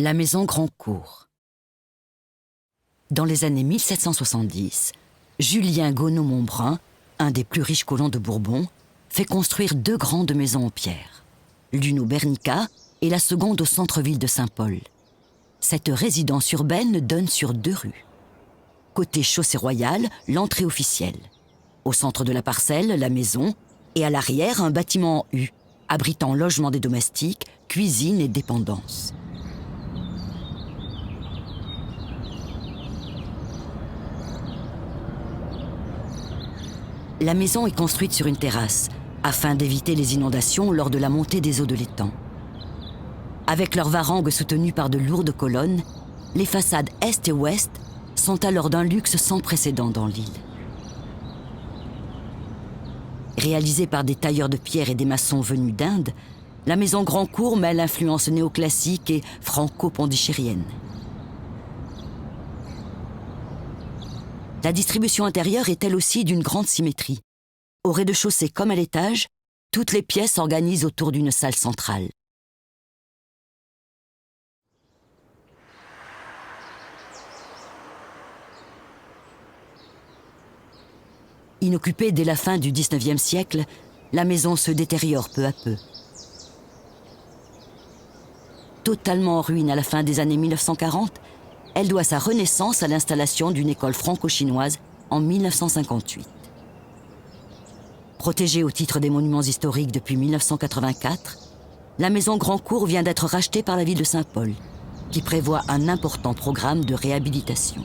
La maison Grandcourt. Dans les années 1770, Julien Gonod-Montbrun, un des plus riches colons de Bourbon, fait construire 2 grandes maisons en pierre, l'une au Bernica et la seconde au centre-ville de Saint-Paul. Cette résidence urbaine donne sur 2 rues. Côté chaussée royale, l'entrée officielle. Au centre de la parcelle, la maison, et à l'arrière, un bâtiment en U, abritant logement des domestiques, cuisine et dépendances. La maison est construite sur une terrasse, afin d'éviter les inondations lors de la montée des eaux de l'étang. Avec leurs varangues soutenues par de lourdes colonnes, les façades est et ouest sont alors d'un luxe sans précédent dans l'île. Réalisée par des tailleurs de pierre et des maçons venus d'Inde, la maison Grandcourt mêle influences néoclassiques et franco-pondichériennes. La distribution intérieure est elle aussi d'une grande symétrie. Au rez-de-chaussée comme à l'étage, toutes les pièces s'organisent autour d'une salle centrale. Inoccupée dès la fin du XIXe siècle, la maison se détériore peu à peu. Totalement en ruine à la fin des années 1940, elle doit sa renaissance à l'installation d'une école franco-chinoise en 1958. Protégée au titre des monuments historiques depuis 1984, la maison Grandcourt vient d'être rachetée par la ville de Saint-Paul, qui prévoit un important programme de réhabilitation.